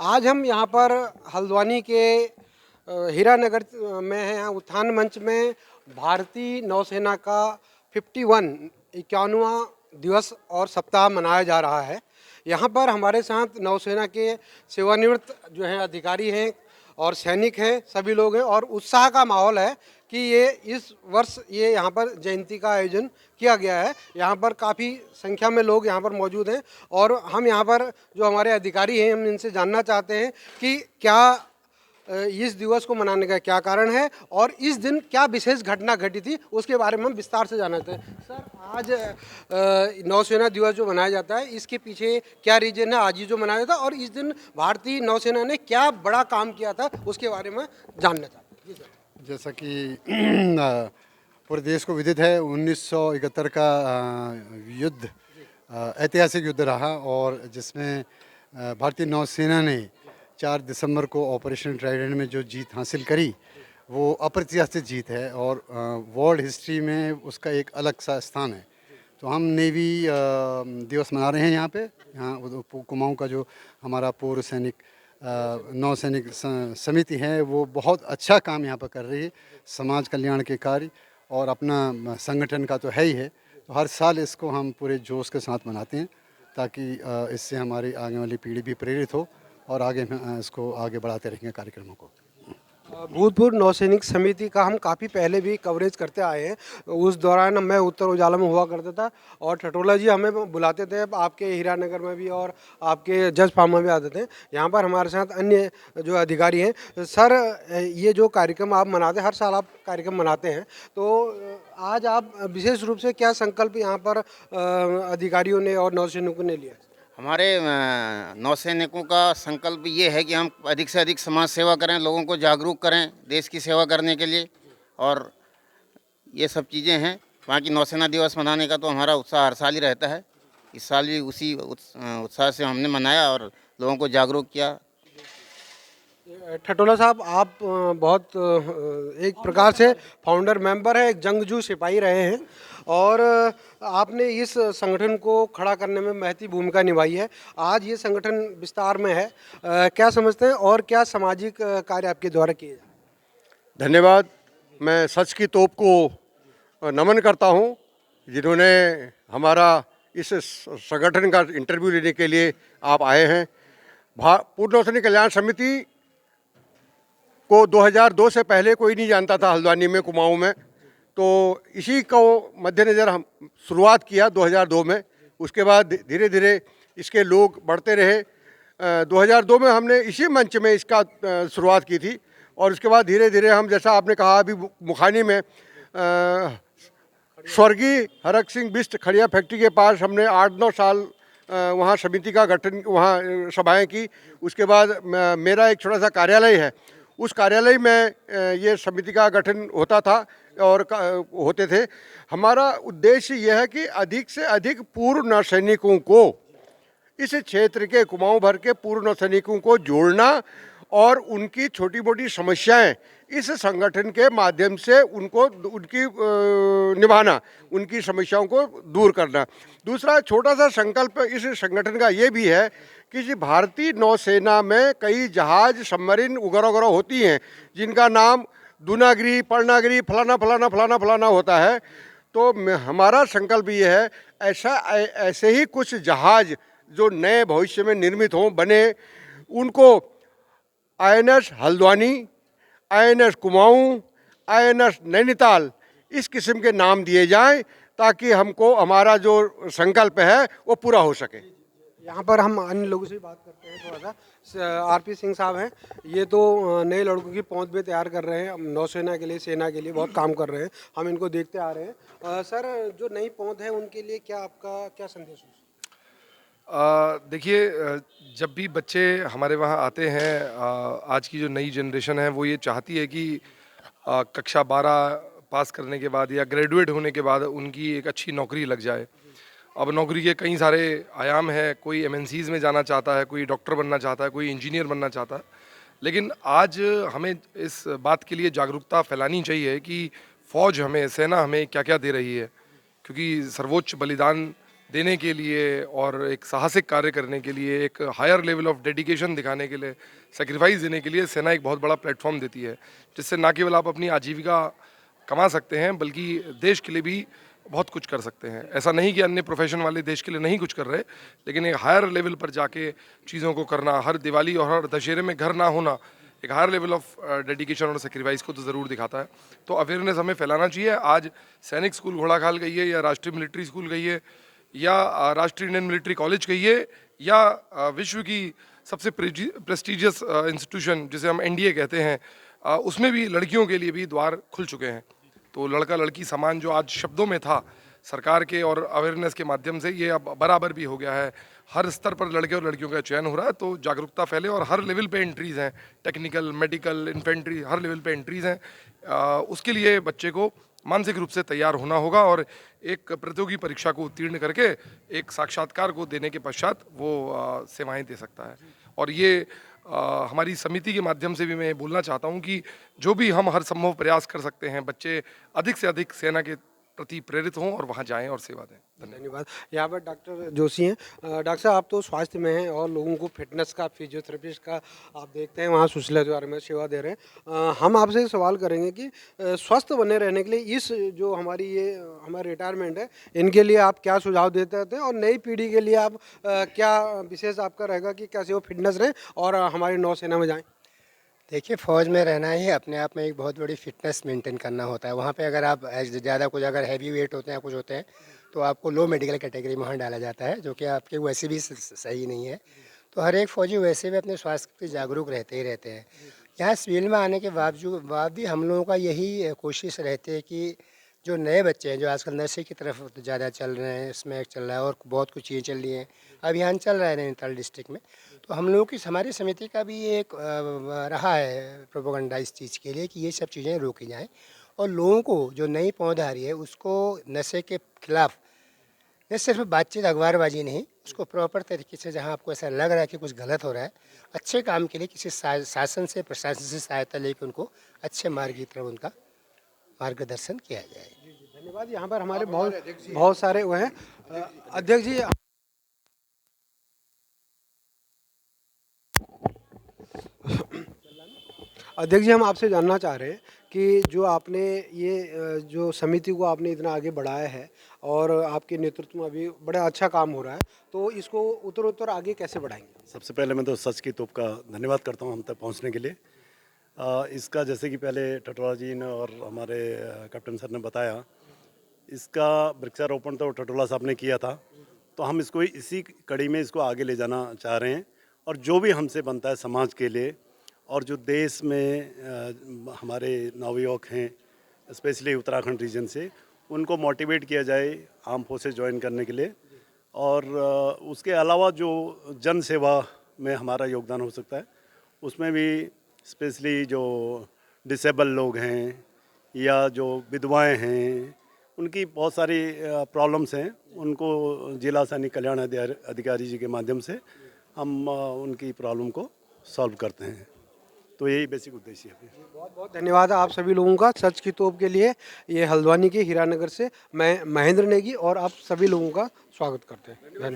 आज हम यहाँ पर हल्द्वानी के हीरानगर में हैं। यहाँ उत्थान मंच में भारतीय नौसेना का 51वां दिवस और सप्ताह मनाया जा रहा है। यहाँ पर हमारे साथ नौसेना के सेवानिवृत्त जो हैं अधिकारी हैं और सैनिक हैं, सभी लोग हैं और उत्साह का माहौल है कि ये इस वर्ष ये यहाँ पर जयंती का आयोजन किया गया है। यहाँ पर काफ़ी संख्या में लोग यहाँ पर मौजूद हैं और हम यहाँ पर जो हमारे अधिकारी हैं हम इनसे जानना चाहते हैं कि क्या इस दिवस को मनाने का क्या कारण है और इस दिन क्या विशेष घटना घटी थी, उसके बारे में हम विस्तार से जानना चाहते हैं। सर, आज नौसेना दिवस जो मनाया जाता है इसके पीछे क्या रीजन है? आज ही जो मनाया जाता है और इस दिन भारतीय नौसेना ने क्या बड़ा काम किया था उसके बारे में जानना चाहते हैं। जी सर। जैसा कि पूरे देश को विदित है, 1971 का युद्ध ऐतिहासिक युद्ध रहा और जिसमें भारतीय नौसेना ने 4 दिसंबर को ऑपरेशन ट्राइडेंट में जो जीत हासिल करी वो अप्रत्याशित जीत है और वर्ल्ड हिस्ट्री में उसका एक अलग सा स्थान है। तो हम नेवी दिवस मना रहे हैं यहाँ कुमाऊं का जो हमारा पूर्व सैनिक नौसैनिक समिति है वो बहुत अच्छा काम यहाँ पर कर रही है, समाज कल्याण के कार्य और अपना संगठन का तो है ही है। तो हर साल इसको हम पूरे जोश के साथ मनाते हैं ताकि इससे हमारी आगे वाली पीढ़ी भी प्रेरित हो और आगे इसको आगे बढ़ाते रहेंगे कार्यक्रमों को। भूतपूर्व नौसैनिक समिति का हम काफ़ी पहले भी कवरेज करते आए हैं। उस दौरान मैं उत्तर उजाला में हुआ करता था और ठटोला जी हमें बुलाते थे, आपके हीरानगर में भी और आपके जज फार्म में भी आते थे। यहाँ पर हमारे साथ अन्य जो अधिकारी हैं। सर, ये जो कार्यक्रम आप मनाते हैं, हर साल आप कार्यक्रम मनाते हैं, तो आज आप विशेष रूप से क्या संकल्प यहाँ पर अधिकारियों ने और नौसैनिकों ने लिया? हमारे नौसैनिकों का संकल्प ये है कि हम अधिक से अधिक समाज सेवा करें, लोगों को जागरूक करें देश की सेवा करने के लिए, और ये सब चीज़ें हैं। बाकी नौसेना दिवस मनाने का तो हमारा उत्साह हर साल ही रहता है। इस साल भी उसी उत्साह से हमने मनाया और लोगों को जागरूक किया। ठटोला साहब, आप बहुत एक प्रकार से फाउंडर मेंबर है, एक जंगजू सिपाही रहे हैं और आपने इस संगठन को खड़ा करने में महती भूमिका निभाई है। आज ये संगठन विस्तार में है, क्या समझते हैं और क्या सामाजिक कार्य आपके द्वारा किए जाए? धन्यवाद। मैं सच की तोप को नमन करता हूं जिन्होंने हमारा इस संगठन का इंटरव्यू लेने के लिए आप आए हैं। पूर्व नौसैनिक कल्याण समिति को 2002 से पहले कोई नहीं जानता था हल्द्वानी में, कुमाऊं में। तो इसी को मद्देनज़र हम शुरुआत किया 2002 में। उसके बाद धीरे धीरे इसके लोग बढ़ते रहे। 2002 में हमने इसी मंच में इसका शुरुआत की थी और उसके बाद धीरे धीरे हम, जैसा आपने कहा, अभी मुखानी में स्वर्गीय हरक सिंह बिष्ट खड़िया फैक्ट्री के पास हमने 8-9 साल वहाँ समिति का गठन, वहाँ सभाएं की। उसके बाद मेरा एक छोटा सा कार्यालय है, उस कार्यालय में ये समिति का गठन होता था और होते थे। हमारा उद्देश्य यह है कि अधिक से अधिक पूर्व नौसैनिकों को, इस क्षेत्र के कुमाऊं भर के पूर्व नौसैनिकों को जोड़ना और उनकी छोटी मोटी समस्याएं इस संगठन के माध्यम से उनकी निभाना, उनकी समस्याओं को दूर करना। दूसरा छोटा सा संकल्प इस संगठन का ये भी है कि भारतीय नौसेना में कई जहाज, सबमरीन वगैरह होती हैं जिनका नाम दूनागिरी, पर्णागिरी, फलाना फलाना फलाना फलाना होता है। तो हमारा संकल्प ये है ऐसे ही कुछ जहाज जो नए भविष्य में निर्मित हों, बने, उनको INS Haldwani, INS Kumaon, INS Nainital, इस किस्म के नाम दिए जाएं ताकि हमको हमारा जो संकल्प है वो पूरा हो सके। यहाँ पर हम अन्य लोगों से बात करते हैं थोड़ा सा। RP सिंह साहब हैं, ये तो नए लड़कों की पहुँच भी तैयार कर रहे हैं, नौसेना के लिए, सेना के लिए बहुत काम कर रहे हैं, हम इनको देखते आ रहे हैं। सर, जो नई पहुँच है उनके लिए क्या आपका क्या संदेश है? देखिए, जब भी बच्चे हमारे वहाँ आते हैं, आज की जो नई जनरेशन है वो ये चाहती है कि कक्षा 12 पास करने के बाद या ग्रेजुएट होने के बाद उनकी एक अच्छी नौकरी लग जाए। अब नौकरी के कई सारे आयाम हैं, कोई MNCs में जाना चाहता है, कोई डॉक्टर बनना चाहता है, कोई इंजीनियर बनना चाहता है। लेकिन आज हमें इस बात के लिए जागरूकता फैलानी चाहिए कि फ़ौज हमें, सेना हमें क्या क्या दे रही है, क्योंकि सर्वोच्च बलिदान देने के लिए और एक साहसिक कार्य करने के लिए, एक हायर लेवल ऑफ डेडिकेशन दिखाने के लिए, सेक्रीफाइस देने के लिए सेना एक बहुत बड़ा प्लेटफॉर्म देती है, जिससे ना केवल आप अपनी आजीविका कमा सकते हैं बल्कि देश के लिए भी बहुत कुछ कर सकते हैं। ऐसा नहीं कि अन्य प्रोफेशन वाले देश के लिए नहीं कुछ कर रहे, लेकिन एक हायर लेवल पर जाके चीज़ों को करना, हर दिवाली और हर दशहरे में घर ना होना एक हायर लेवल ऑफ डेडिकेशन और सेक्रीफाइस को तो ज़रूर दिखाता है। तो अवेयरनेस हमें फैलाना चाहिए। आज सैनिक स्कूल घोड़ाखाल गई है, या राष्ट्रीय मिलिट्री स्कूल गई है, या राष्ट्रीय इंडियन मिलिट्री कॉलेज कहिए, या विश्व की सबसे प्रेस्टिजियस इंस्टीट्यूशन जिसे हम एनडीए कहते हैं, उसमें भी लड़कियों के लिए भी द्वार खुल चुके हैं। तो लड़का लड़की समान जो आज शब्दों में था, सरकार के और अवेयरनेस के माध्यम से ये अब बराबर भी हो गया है। हर स्तर पर लड़के और लड़कियों का चयन हो रहा है, तो जागरूकता फैले और हर लेवल पे एंट्रीज़ हैं, टेक्निकल, मेडिकल, इन्फेंट्री, हर लेवल पे एंट्रीज़ हैं। उसके लिए बच्चे को मानसिक रूप से तैयार होना होगा और एक प्रतियोगी परीक्षा को उत्तीर्ण करके एक साक्षात्कार को देने के पश्चात वो सेवाएं दे सकता है। और ये हमारी समिति के माध्यम से भी मैं बोलना चाहता हूं कि जो भी हम हर संभव प्रयास कर सकते हैं, बच्चे अधिक से अधिक सेना के प्रति प्रेरित हों और वहां जाएं और सेवा दें। धन्यवाद। यहाँ पर डॉक्टर जोशी हैं। डॉक्टर साहब, आप तो स्वास्थ्य में हैं और लोगों को फिटनेस का, फिजियोथेरेपिस्ट का आप देखते हैं, वहाँ सुशीला द्वारा में सेवा दे रहे हैं। हम आपसे सवाल करेंगे कि स्वस्थ बने रहने के लिए इस जो हमारी ये हमारा रिटायरमेंट है, इनके लिए आप क्या सुझाव देते हैं और नई पीढ़ी के लिए आप क्या विशेष आपका रहेगा कि कैसे वो फिटनेस रहे और हमारी नौसेना में जाएँ? देखिए, फ़ौज में रहना ही अपने आप में एक बहुत बड़ी फ़िटनेस मेंटेन करना होता है। वहाँ पे अगर आप ज़्यादा कुछ अगर हैवी वेट होते हैं, कुछ होते हैं, तो आपको लो मेडिकल कैटेगरी में वहाँ डाला जाता है, जो कि आपके वैसे भी सही नहीं है। तो हर एक फ़ौजी वैसे भी अपने स्वास्थ्य के प्रति जागरूक रहते ही रहते हैं। यहाँ सिविल में आने के बाद भी हम लोगों का यही कोशिश रहती है कि जो नए बच्चे हैं, जो आजकल नशे की तरफ ज़्यादा चल रहे हैं, स्मैक चल रहा है और बहुत कुछ चीज़ें चल रही हैं, अभियान चल रहा है नैनीताल डिस्ट्रिक्ट में। तो हम लोगों की, हमारी समिति का भी एक रहा है प्रोपेगेंडा इस चीज़ के लिए कि ये सब चीज़ें रोकी जाएं और लोगों को जो नई पौध आ रही है उसको नशे के खिलाफ न सिर्फ बातचीत, अखबारबाजी नहीं, उसको प्रॉपर तरीके से, जहां आपको ऐसा लग रहा है कि कुछ गलत हो रहा है, अच्छे काम के लिए किसी शासन से, प्रशासन से सहायता लेकर उनको अच्छे मार्ग की तरफ उनका मार्गदर्शन किया जाए। धन्यवाद। यहाँ पर हमारे बहुत सारे वो हैं। अध्यक्ष जी, अध्यक्ष जी, हम आपसे जानना चाह रहे हैं कि जो आपने ये जो समिति को आपने इतना आगे बढ़ाया है और आपके नेतृत्व में अभी बड़ा अच्छा काम हो रहा है, तो इसको उत्तरोत्तर आगे कैसे बढ़ाएंगे? सबसे पहले मैं तो सच की तोप का धन्यवाद करता हूं हम तक पहुंचने के लिए। इसका जैसे कि पहले टटोला जी ने और हमारे कैप्टन सर ने बताया, इसका वृक्षारोपण तो टटोला साहब ने किया था, तो हम इसको इसी कड़ी में इसको आगे ले जाना चाह रहे हैं। और जो भी हमसे बनता है समाज के लिए, और जो देश में हमारे नवयुवक हैं स्पेशली उत्तराखंड रीजन से, उनको मोटिवेट किया जाए आर्म फोर्सेस ज्वाइन करने के लिए। और उसके अलावा जो जन सेवा में हमारा योगदान हो सकता है, उसमें भी स्पेशली जो डिसेबल लोग हैं या जो विधवाएं हैं, उनकी बहुत सारी प्रॉब्लम्स हैं, उनको जिला सैनिक कल्याण अधिकारी जी के माध्यम से हम उनकी प्रॉब्लम को सॉल्व करते हैं। तो यही बेसिक उद्देश्य है। बहुत बहुत धन्यवाद आप सभी लोगों का सच की तोप के लिए। ये हल्द्वानी के हीरानगर से मैं महेंद्र नेगी और आप सभी लोगों का स्वागत करते हैं। धन्यवाद।